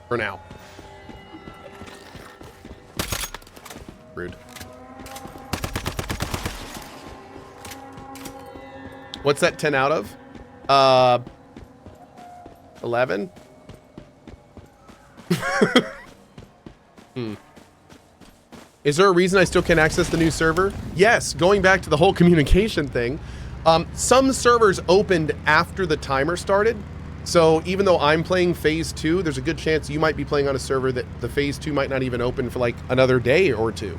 For now. Rude. What's that 10 out of? 11? Is there a reason I still can't access the new server? Yes, going back to the whole communication thing. Some servers opened after the timer started. So even though I'm playing phase 2, there's a good chance you might be playing on a server that the phase 2 might not even open for like another day or two.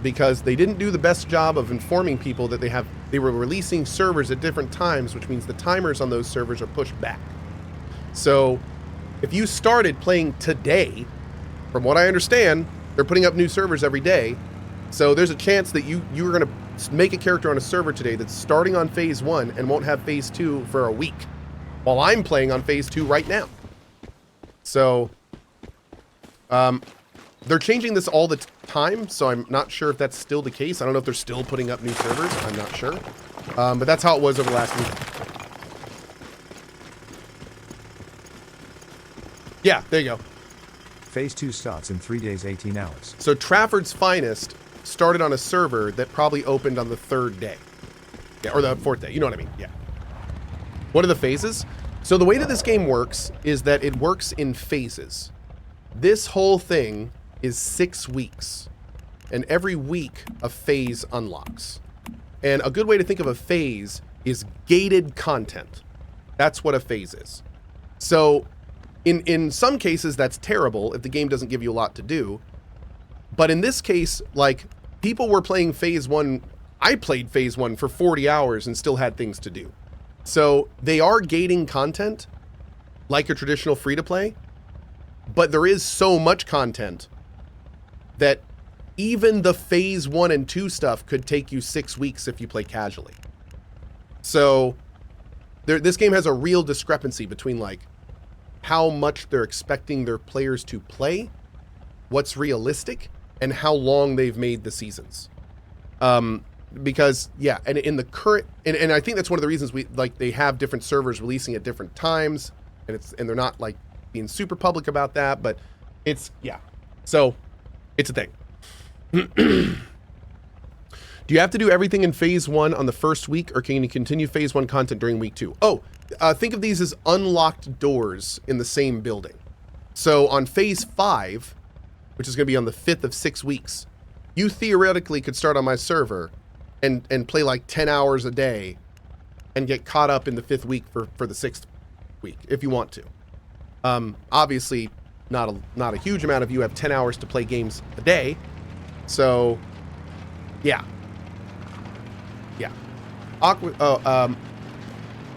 Because they didn't do the best job of informing people that they were releasing servers at different times, which means the timers on those servers are pushed back. So if you started playing today, from what I understand, they're putting up new servers every day. So there's a chance that you are going to make a character on a server today that's starting on phase 1 and won't have phase 2 for a week, while I'm playing on phase 2 right now. So they're changing this all the time, so I'm not sure if that's still the case. I don't know if they're still putting up new servers. I'm not sure. But that's how it was over the last week. Yeah, there you go. Phase 2 starts in 3 days, 18 hours. So Trafford's Finest started on a server that probably opened on the 3rd day. Yeah, or the 4th day. You know what I mean? Yeah. What are the phases? So the way that this game works is that it works in phases. This whole thing is 6 weeks. And every week, a phase unlocks. And a good way to think of a phase is gated content. That's what a phase is. So in some cases, that's terrible if the game doesn't give you a lot to do. But in this case, like, people were playing phase 1. I played phase 1 for 40 hours and still had things to do. So they are gating content like a traditional free-to-play, but there is so much content that even the phase 1 and 2 stuff could take you 6 weeks if you play casually. So this game has a real discrepancy between like how much they're expecting their players to play, what's realistic, and how long they've made the seasons. Because yeah, and in the current, and I think that's one of the reasons they have different servers releasing at different times, and they're not like being super public about that, but it's, yeah. So it's a thing. Do you have to do everything in phase 1 on the first week, or can you continue phase 1 content during week 2? Oh, think of these as unlocked doors in the same building. So on phase 5, which is going to be on the 5th of 6 weeks, you theoretically could start on my server and play like 10 hours a day and get caught up in the 5th week for the 6th week if you want to. Obviously, not a huge amount of you have 10 hours to play games a day. So, yeah. Yeah. Aqua,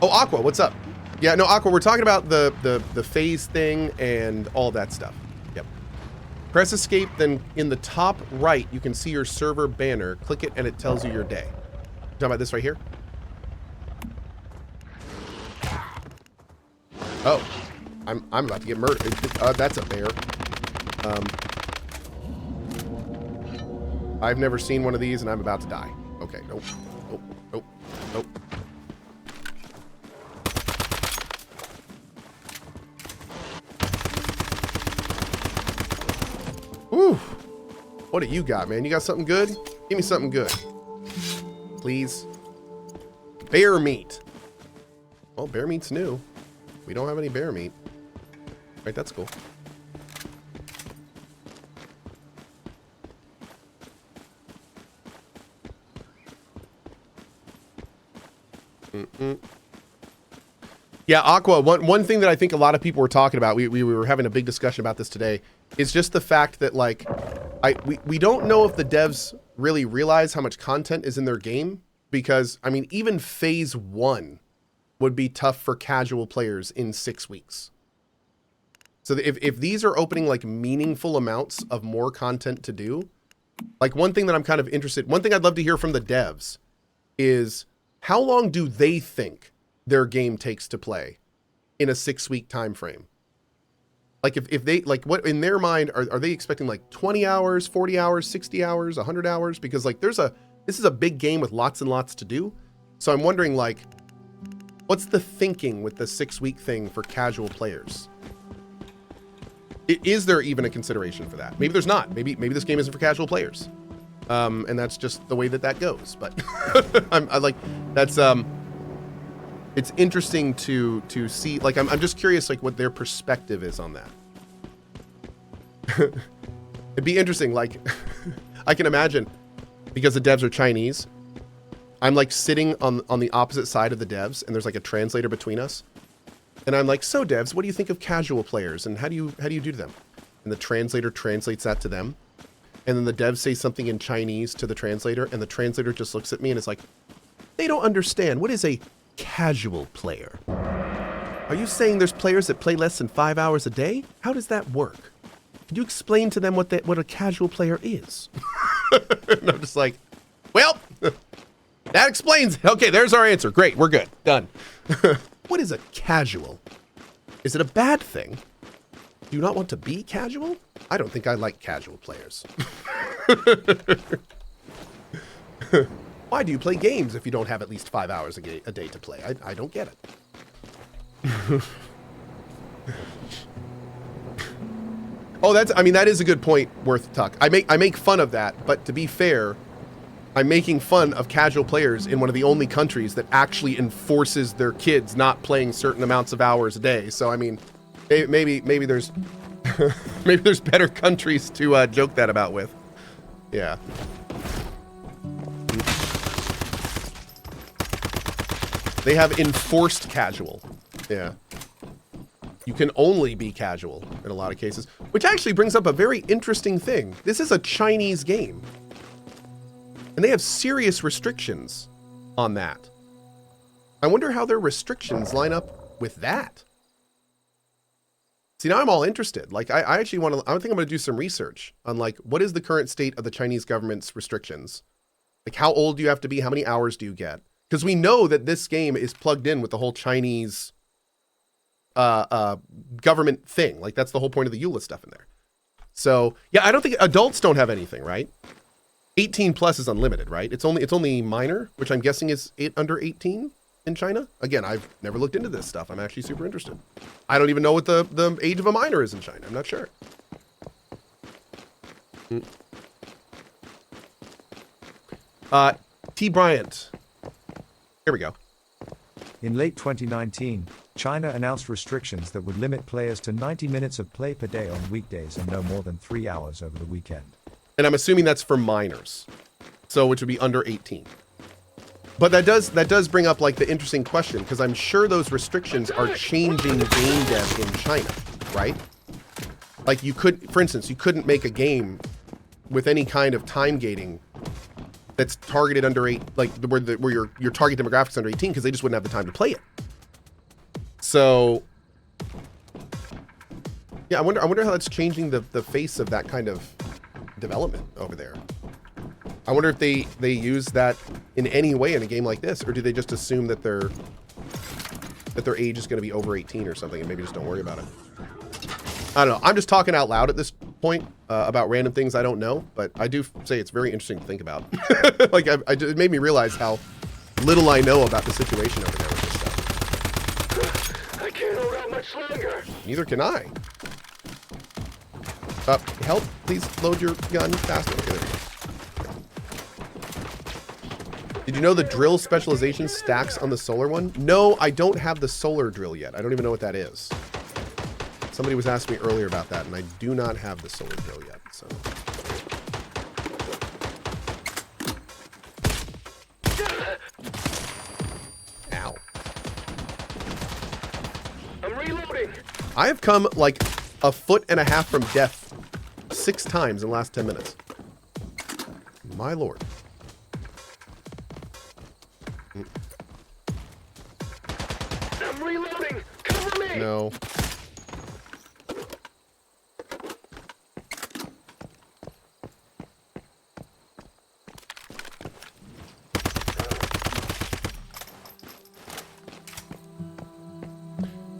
Aqua, what's up? Yeah, no, Aqua, we're talking about the phase thing and all that stuff. Yep. Press escape, then in the top right, you can see your server banner. Click it and it tells you your day. Talking about this right here? Oh, I'm about to get murdered. That's a bear. I've never seen one of these and I'm about to die. Okay, nope, nope, nope, nope. Whew. What do you got, man? You got something good? Give me something good. Please. Bear meat. Well, bear meat's new. We don't have any bear meat. Right, that's cool. Yeah, Aqua, one thing that I think a lot of people were talking about, we were having a big discussion about this today, is just the fact that, like, we don't know if the devs really realize how much content is in their game, because, I mean, even phase 1 would be tough for casual players in 6 weeks. So if these are opening, like, meaningful amounts of more content to do, like, one thing that I'm kind of interested, one thing I'd love to hear from the devs is, how long do they think their game takes to play in a 6-week time frame? Like if they, like, what in their mind are they expecting, like 20 hours, 40 hours, 60 hours, 100 hours? Because like this is a big game with lots and lots to do. So I'm wondering, like, What's the thinking with the 6-week thing for casual players? Is there even a consideration for that? Maybe there's not. Maybe this game isn't for casual players, and that's just the way that goes. But I like that's it's interesting to see. Like I'm just curious, like what their perspective is on that. It'd be interesting. Like I can imagine, because the devs are Chinese, I'm like sitting on the opposite side of the devs, and there's like a translator between us. And I'm like, so devs, what do you think of casual players, and how do you do to them? And the translator translates that to them. And then the devs say something in Chinese to the translator, and the translator just looks at me and is like, they don't understand. What is a casual player? Are you saying there's players that play less than 5 hours a day? How does that work? Could you explain to them what a casual player is? And I'm just like, well, that explains. Okay, there's our answer. Great, we're good. Done. What is a casual? Is it a bad thing? Do you not want to be casual? I don't think I like casual players. Why do you play games if you don't have at least 5 hours a day to play? I don't get it. Oh, that is a good point, Worth Tuck. I make fun of that, but to be fair, I'm making fun of casual players in one of the only countries that actually enforces their kids not playing certain amounts of hours a day. So I mean, maybe there's maybe there's better countries to joke that about with. Yeah. They have enforced casual. Yeah. You can only be casual in a lot of cases, which actually brings up a very interesting thing. This is a Chinese game. And they have serious restrictions on that. I wonder how their restrictions line up with that. See, now I'm all interested. Like, I actually I think I'm going to do some research on, like, what is the current state of the Chinese government's restrictions? Like, how old do you have to be? How many hours do you get? Because we know that this game is plugged in with the whole Chinese government thing. Like, that's the whole point of the EULA stuff in there. So, yeah, I don't think adults don't have anything, right? 18 plus is unlimited, right? It's only minor, which I'm guessing is under 18 in China. Again, I've never looked into this stuff. I'm actually super interested. I don't even know what the age of a minor is in China. I'm not sure. T. Bryant. Here we go. In late 2019, China announced restrictions that would limit players to 90 minutes of play per day on weekdays and no more than 3 hours over the weekend. And I'm assuming that's for minors, so which would be under 18. But that does bring up like the interesting question, because I'm sure those restrictions are changing game dev in China, right? Like for instance, you couldn't make a game with any kind of time gating that's targeted under 8, like where your target demographics under 18, because they just wouldn't have the time to play it. So yeah, I wonder how that's changing the face of that kind of development over there. I wonder if they use that in any way in a game like this, or do they just assume that their age is going to be over 18 or something, and maybe just don't worry about it. I don't know. I'm just talking out loud at this point about random things I don't know, but I do say it's very interesting to think about. Like it made me realize how little I know about the situation over there with this stuff. I can't hold out much longer. Neither can I. Help, please load your gun faster. Okay, there we go. Did you know the drill specialization stacks on the solar one? No, I don't have the solar drill yet. I don't even know what that is. Somebody was asking me earlier about that, and I do not have the solar drill yet, so. Ow. I'm reloading. I have come like 1.5 feet from death 6 times in the last 10 minutes. My lord. I'm reloading. Cover me. No.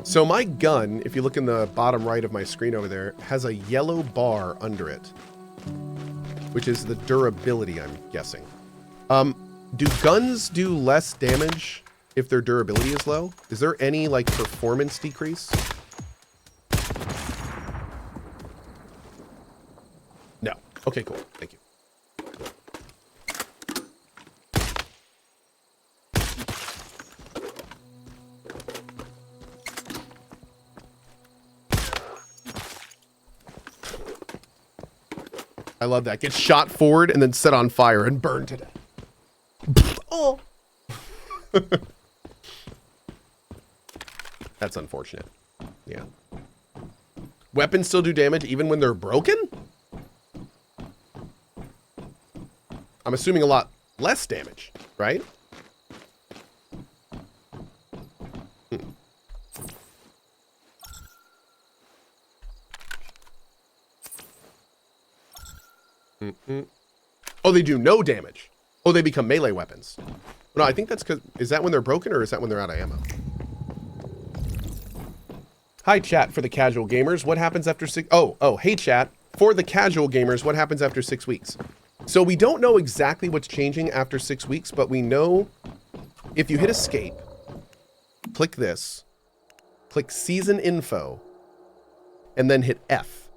So my gun, if you look in the bottom right of my screen over there, has a yellow bar under it, which is the durability, I'm guessing. Do guns do less damage if their durability is low? Is there any, like, performance decrease? No. Okay, cool. Thank you. I love that. Get shot forward and then set on fire and burn to death. Oh. That's unfortunate. Yeah. Weapons still do damage even when they're broken? I'm assuming a lot less damage, right? Oh, they do no damage. Oh, they become melee weapons. No, I think that's because... Is that when they're broken or is that when they're out of ammo? Hi, chat, for the casual gamers. What happens after 6... Oh, hey, chat. For the casual gamers, what happens after 6 weeks? So we don't know exactly what's changing after 6 weeks, but we know if you hit escape, click this, click season info, and then hit F.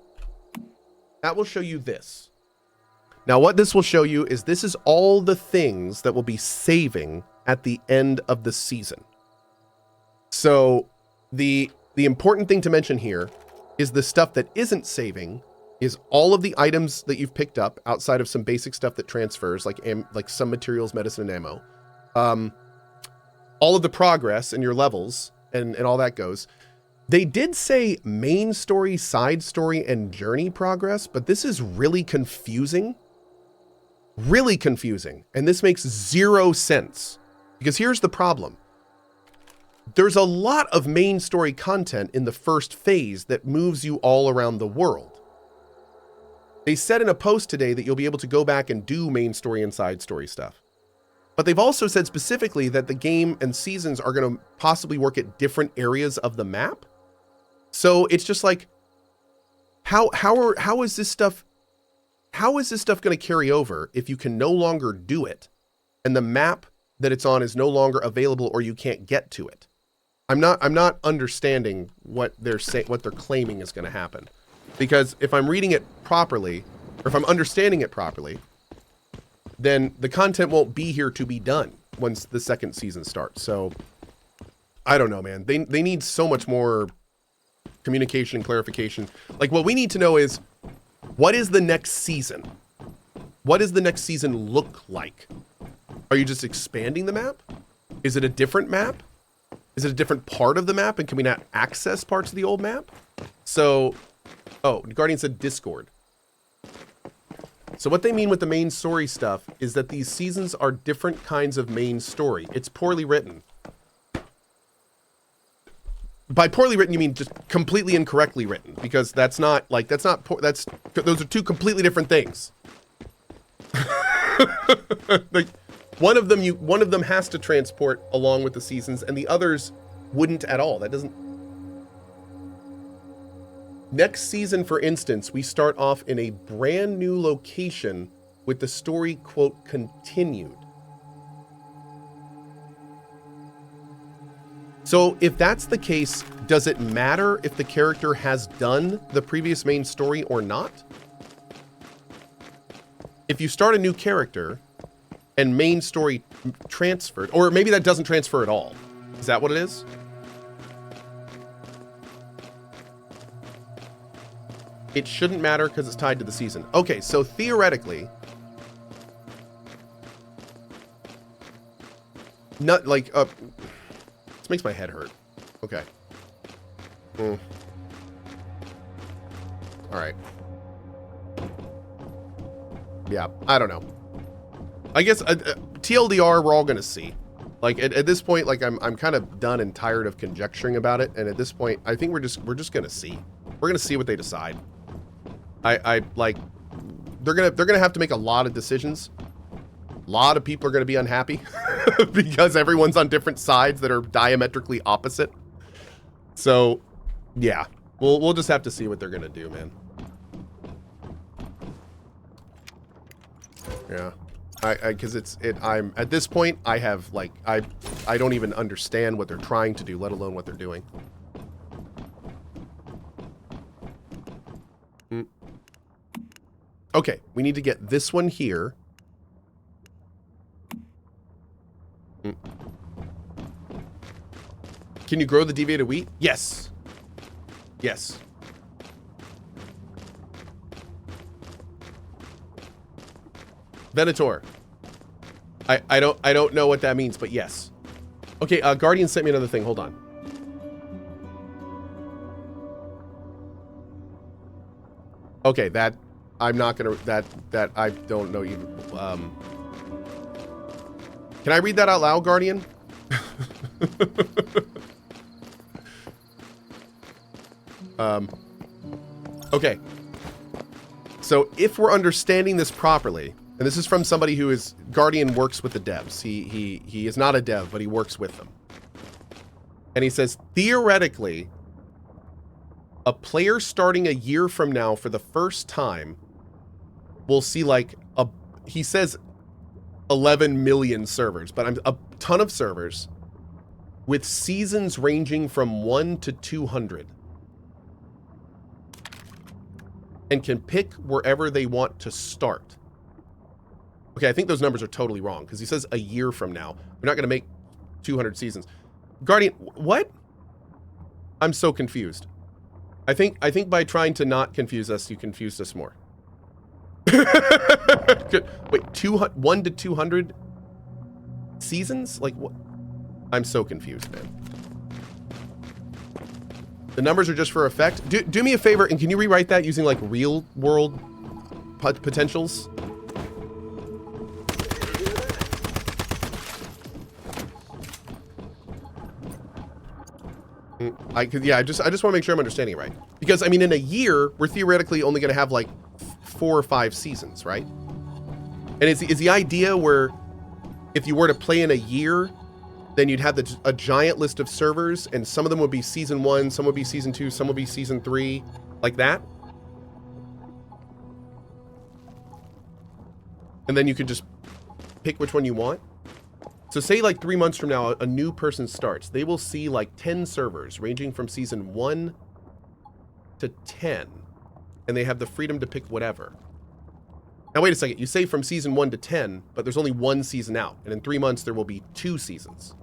That will show you this. Now, what this will show you is this is all the things that will be saving at the end of the season. So the important thing to mention here is the stuff that isn't saving is all of the items that you've picked up outside of some basic stuff that transfers, like some materials, medicine, and ammo. All of the progress and your levels and all that goes. They did say main story, side story, and journey progress, but this is really confusing. Really confusing. And this makes zero sense. Because here's the problem. There's a lot of main story content in the first phase that moves you all around the world. They said in a post today that you'll be able to go back and do main story and side story stuff. But they've also said specifically that the game and seasons are going to possibly work at different areas of the map. So it's just like, how is this stuff going to carry over if you can no longer do it and the map that it's on is no longer available or you can't get to it? I'm not understanding what they're claiming is going to happen. Because if I'm reading it properly, or if I'm understanding it properly, then the content won't be here to be done once the second season starts. So I don't know, man. They need so much more communication and clarification. Like, what we need to know is, what is the next season? What does the next season look like? Are you just expanding the map? Is it a different map? Is it a different part of the map? And can we not access parts of the old map? So, oh, Guardian said Discord. So what they mean with the main story stuff is that these seasons are different kinds of main story. It's poorly written. By poorly written, you mean just completely incorrectly written, because those are two completely different things. Like, one of them has to transport along with the seasons, and the others wouldn't at all. That doesn't. Next season, for instance, we start off in a brand new location with the story, quote, continued. So if that's the case, does it matter if the character has done the previous main story or not? If you start a new character and main story transferred, or maybe that doesn't transfer at all. Is that what it is? It shouldn't matter because it's tied to the season. Okay, so theoretically, not like, this makes my head hurt. Okay. All right. Yeah, I don't know. I guess TLDR, we're all gonna see. Like at this point, like I'm kind of done and tired of conjecturing about it. And at this point, I think we're just gonna see. We're gonna see what they decide. I like they're gonna have to make a lot of decisions. A lot of people are gonna be unhappy because everyone's on different sides that are diametrically opposite. So yeah, we'll just have to see what they're gonna do, man. Yeah. Because I'm at this point, I have like, I don't even understand what they're trying to do, let alone what they're doing. Okay, we need to get this one here. Can you grow the deviated wheat? Yes. Yes. Venator. I don't know what that means, but yes. Okay, Guardian sent me another thing. Hold on. Okay, that I'm not gonna that I don't know even. Can I read that out loud, Guardian? Okay. So if we're understanding this properly, and this is from somebody who is Guardian works with the devs. He is not a dev, but he works with them. And he says theoretically, a player starting a year from now for the first time will see like he says 11 million servers, but a ton of servers with seasons ranging from 1 to 200. And can pick wherever they want to start. Okay, I think those numbers are totally wrong because he says a year from now. We're not going to make 200 seasons. Guardian, what? I'm so confused. I think by trying to not confuse us, you confused us more. Good. Wait, 1 to 200 seasons? Like what? I'm so confused, man. The numbers are just for effect. Do me a favor, and can you rewrite that using like real world potentials? Yeah, I just want to make sure I'm understanding it right. Because I mean, in a year, we're theoretically only going to have like 4 or 5 seasons, right? And is the idea where if you were to play in a year, then you'd have a giant list of servers, and some of them would be season 1, some would be season 2, some would be season 3, like that? And then you could just pick which one you want? So say like 3 months from now, a new person starts. They will see like 10 servers ranging from season 1 to 10. And they have the freedom to pick whatever. Now wait a second, you say from season 1 to 10, but there's only 1 season out. And in 3 months, there will be 2 seasons.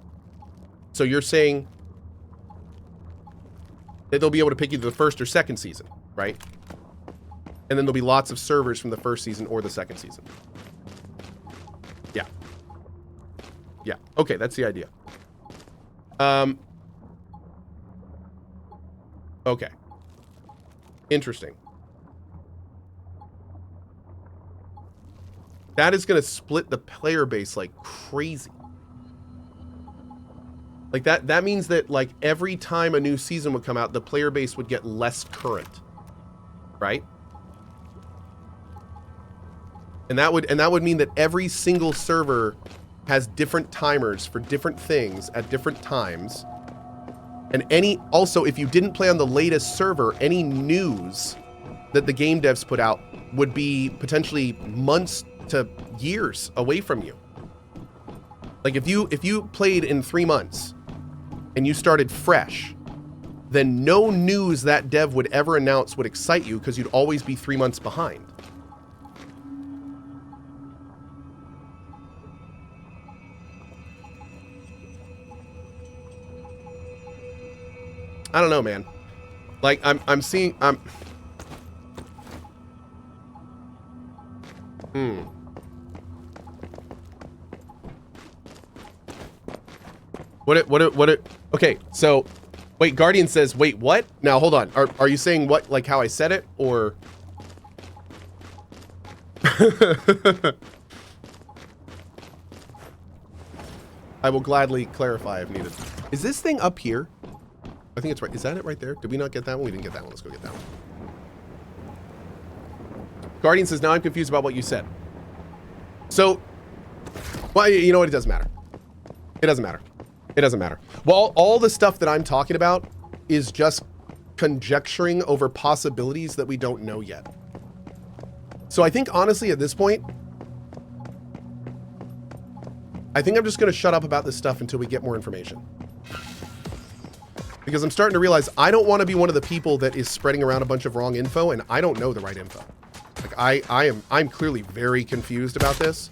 So you're saying that they'll be able to pick either the first or second season, right? And then there'll be lots of servers from the first season or the second season. Yeah. Yeah, okay, that's the idea. Okay. Interesting. That is going to split the player base like crazy. Like that means that like every time a new season would come out, the player base would get less current. Right? And that would mean that every single server has different timers for different things at different times. And also, if you didn't play on the latest server, any news that the game devs put out would be potentially months to years away from you. Like if you played in 3 months and you started fresh, then no news that dev would ever announce would excite you because you'd always be 3 months behind. I don't know, man. Like I'm seeing Okay, so wait, Guardian says, wait, what? Now hold on. Are you saying what, like how I said it, or I will gladly clarify if needed. Is this thing up here? I think it's right. Is that it right there? Did we not get that one? We didn't get that one. Let's go get that one. Guardian says, now I'm confused about what you said. So, well, you know what? It doesn't matter. It doesn't matter. It doesn't matter. Well, all the stuff that I'm talking about is just conjecturing over possibilities that we don't know yet. So I think, honestly, at this point, I think I'm just going to shut up about this stuff until we get more information. Because I'm starting to realize I don't want to be one of the people that is spreading around a bunch of wrong info, and I don't know the right info. Like I'm clearly very confused about this.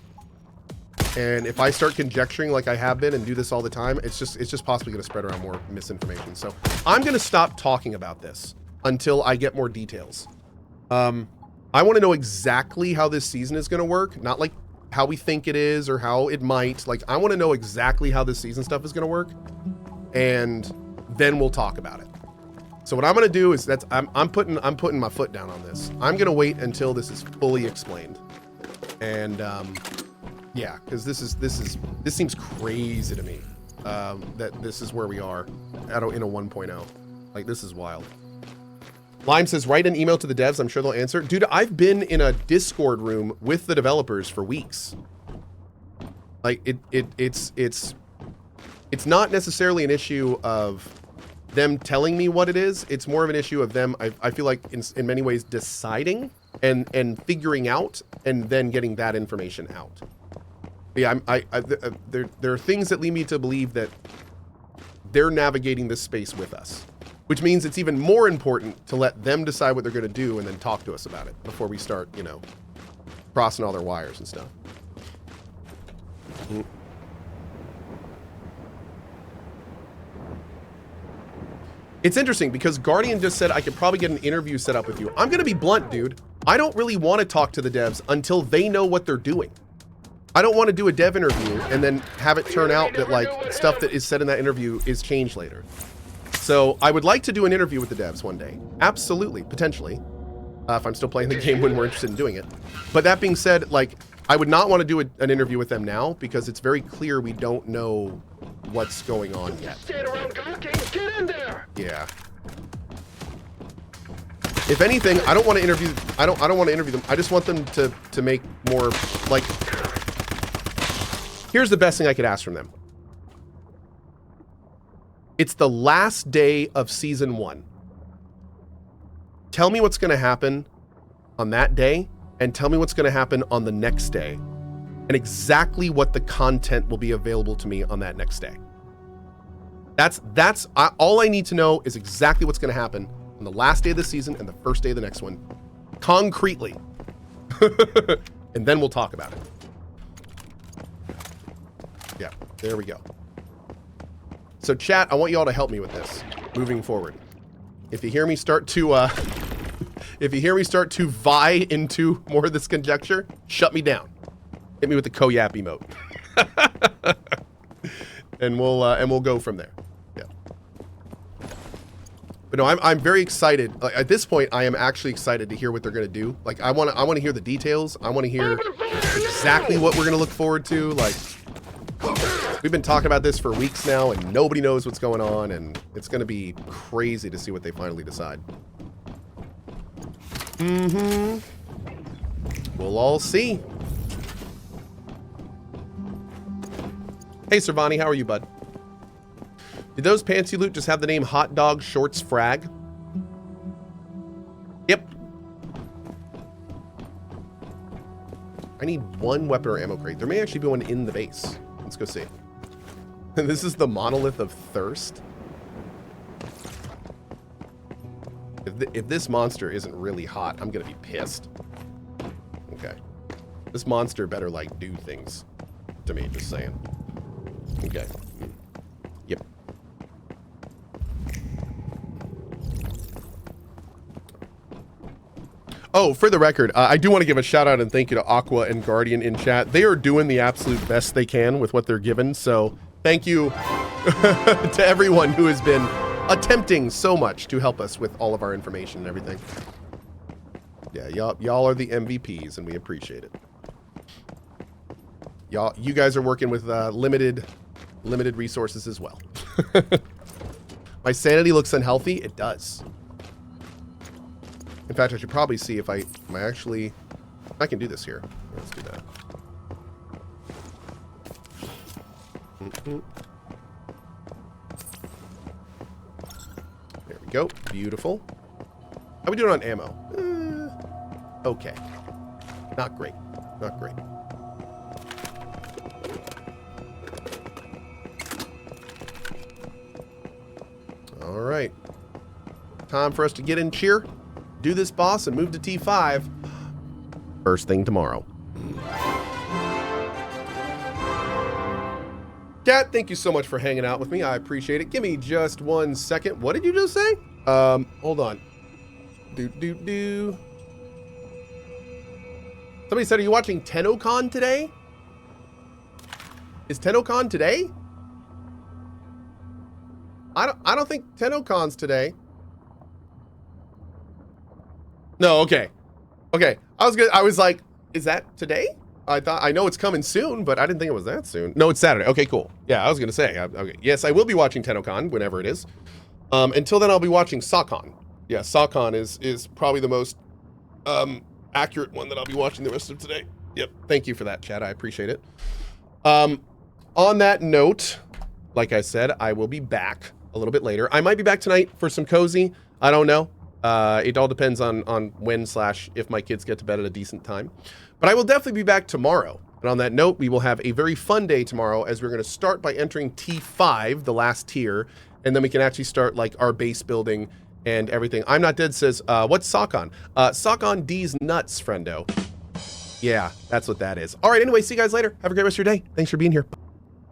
And if I start conjecturing like I have been and do this all the time, it's just possibly going to spread around more misinformation. So I'm going to stop talking about this until I get more details. I want to know exactly how this season is going to work, not like how we think it is or how it might. Like, I want to know exactly how this season stuff is going to work, and then we'll talk about it. So what I'm going to do is I'm putting my foot down on this. I'm going to wait until this is fully explained. And yeah, because this seems crazy to me, that this is where we are in a 1.0. Like, this is wild. Lime says, write an email to the devs. I'm sure they'll answer. Dude, I've been in a Discord room with the developers for weeks. Like, it's not necessarily an issue of them telling me what it is. It's more of an issue of them, I feel like, in many ways, deciding and figuring out and then getting that information out. Yeah, there are things that lead me to believe that they're navigating this space with us, which means it's even more important to let them decide what they're going to do and then talk to us about it before we start, you know, crossing all their wires and stuff. It's interesting because Guardian just said I could probably get an interview set up with you. I'm going to be blunt, dude. I don't really want to talk to the devs until they know what they're doing. I don't want to do a dev interview and then have it turn out that, like, stuff that is said in that interview is changed later. So I would like to do an interview with the devs one day. Absolutely, potentially, if I'm still playing the game when we're interested in doing it. But that being said, like, I would not want to do an interview with them now because it's very clear we don't know what's going on yet. Stand around gawking. Get in there. Yeah. If anything, I don't want to interview. I don't want to interview them. I just want them to make more, like. Here's the best thing I could ask from them. It's the last day of season 1. Tell me what's going to happen on that day, and tell me what's going to happen on the next day, and exactly what the content will be available to me on that next day. That's all I need to know is exactly what's going to happen on the last day of the season and the first day of the next one, concretely. And then we'll talk about it. Yeah, there we go. So chat, I want you all to help me with this moving forward. If you hear me start to vie into more of this conjecture, shut me down. Hit me with the Cohh emote. and we'll go from there. Yeah. But no, I'm very excited. Like, at this point, I am actually excited to hear what they're gonna do. Like, I want to hear the details. I want to hear exactly what we're gonna look forward to. Like, we've been talking about this for weeks now, and nobody knows what's going on, and it's going to be crazy to see what they finally decide. We'll all see. Hey, Servani, how are you, bud? Did those pants you loot just have the name Hot Dog Shorts Frag? Yep. I need one weapon or ammo crate. There may actually be one in the base. Let's go see. This is the monolith of thirst. If this monster isn't really hot, I'm gonna be pissed. Okay. This monster better, like, do things to me, just saying. Okay. Yep. Oh, for the record, I do want to give a shout out and thank you to Aqua and Guardian in chat. They are doing the absolute best they can with what they're given. So thank you to everyone who has been attempting so much to help us with all of our information and everything. Yeah, y'all are the MVPs, and we appreciate it. You guys are working with limited resources as well. My sanity looks unhealthy. It does. In fact, I should probably see if I can do this here. Let's do that. There we go. Beautiful. How are we doing on ammo? Okay. Not great. Not great. All right. Time for us to get in cheer, do this boss, and move to T5 first thing tomorrow. Kat, thank you so much for hanging out with me. I appreciate it. Give me just 1 second. What did you just say? Hold on. Somebody said, are you watching TennoCon today? Is TennoCon today? I don't think TennoCon's today. No, okay. Okay. I was like, is that today? I know it's coming soon, but I didn't think it was that soon. No, it's Saturday. Okay, cool. Yeah, I was gonna say. Okay. Yes, I will be watching TennoCon whenever it is. Until then, I'll be watching CohhCon. Yeah, CohhCon is probably the most accurate one that I'll be watching the rest of today. Yep. Thank you for that, chat. I appreciate it. On that note, like I said, I will be back a little bit later. I might be back tonight for some cozy. I don't know. It all depends on when / if my kids get to bed at a decent time. But I will definitely be back tomorrow. And on that note, we will have a very fun day tomorrow as we're going to start by entering T5, the last tier, and then we can actually start like our base building and everything. I'm Not Dead says, what's CohhCon? CohhCon D's nuts, friendo. Yeah, that's what that is. All right, anyway, see you guys later. Have a great rest of your day. Thanks for being here.